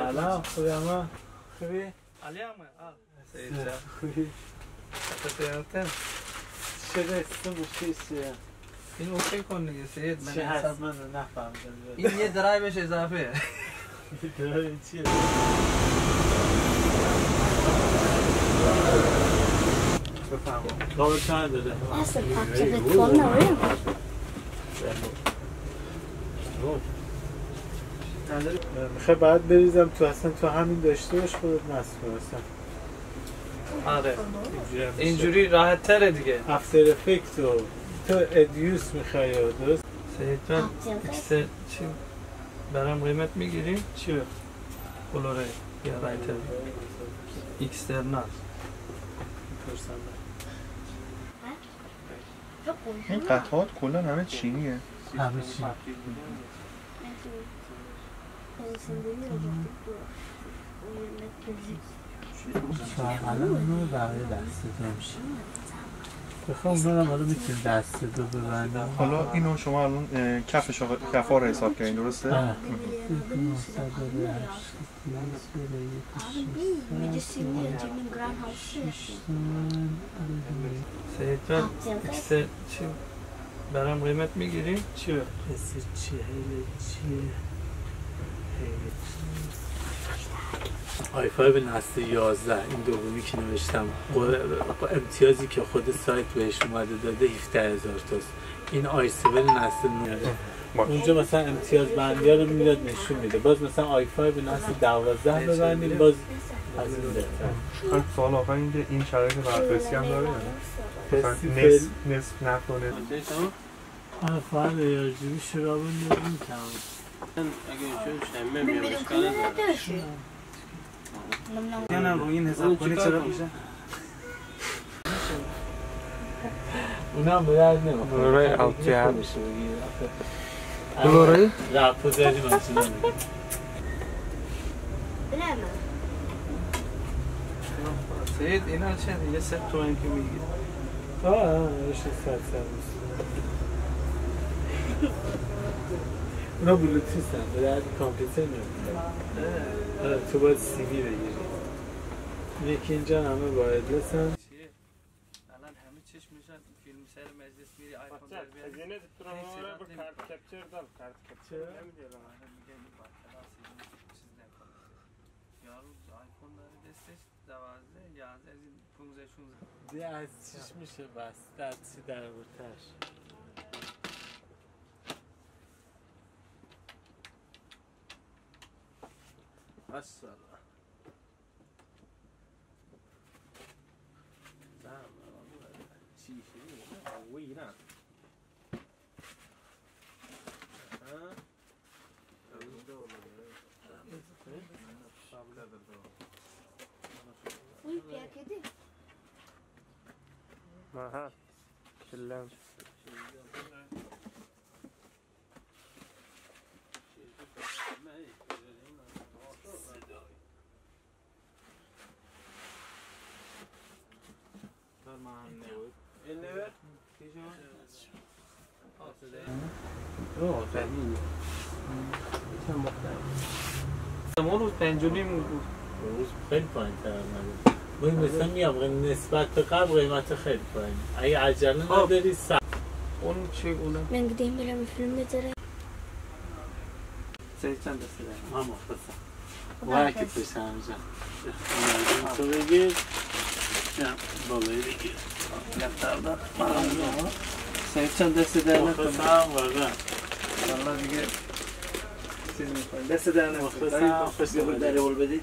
سلام خوبی خوبی؟ علی هم سعید خوبی؟ چرا استموشی چیه؟ این اوکی کن دیگه سعید چی هست من رو نفهمیدم این یه درایوش اضافه درایو چیه؟ بفهمم قابل چند داده؟ اصلا پاکچه به تو نویم میخوای باید بریزم تو اصلا تو همین داشته باش خودت نصف کنستم آره اینجوری راحت تره دیگه افتر افکت و تو ادیوس میخوای درست؟ سعید جان اکستر چی برام قیمت میگیری؟ چی؟ بلوره یا رایتر اکسترنال این قطعات کلا همه چینیه همه چی الان اونو بقیه دستتون میشه بخوام برم حالا میتونیم دستتو ببندم حالا اینو شما الان کفا رو حساب کردین درسته؟ سعید جان اکستر چی برام قیمت میگیری؟ چی؟ حسی چیه؟ هیله چیه؟ آی5 نسل 11 این دومی که نوشتم امتیازی که خود سایت بهش اومده داده 17000 تاست این آی7 نسل 9 اونجا مثلا امتیاز بندی رو میداد نشون میده باز مثلا آی5 نسل 12 ببندیم باز از این بهتر سوال آخر اینکه این شرایط برفرسی هم داره نصف نکنه فقط ریاضی شراب نمیدیم تمام یا نه روی این حساب کنی چرا میشه؟ اونا هم به درد نمیخوره بلوره اوتی هم میشه بگیر بلوره؟ رفت زدی من چیزا میگه سعید اینا چند یه 3 تومن که میگیره ایش 100 اونا بلوتوث هم به درد کامپیوتر نمیخوره تو باید سی وی بگیری یکی اینجا همه باید لسن الان همه چشم میشن فیلم سر مجلس میری آیفون در بیاری از اینه دکترم آره با کارت کپچر دار کارت کپچر نمیدیرم میگه این با کلاسی چیز نکنه یارو آیفون داره دستش 12 11 15 16 دیگه از چیش میشه بس دستی در بورتش السلام Aha. Şillen. روز پنجونیم روز خیلی پایین تر آمده باید مثلا میام نسبت به قبل قیمت خیلی پایین اگه عجله نداری اون چی اونه؟ من گدیم برم فیلم بذاره سعید چند دسته دارم؟ هم مختصم وقتی پشم جان تو بگیر بالایی بگیر لفتر دار سعید چند دسته دارم؟ مختصم واقعا Allah دیگه چیز می‌کنه. دست در نکنه. مخلصم. بیا در بدید.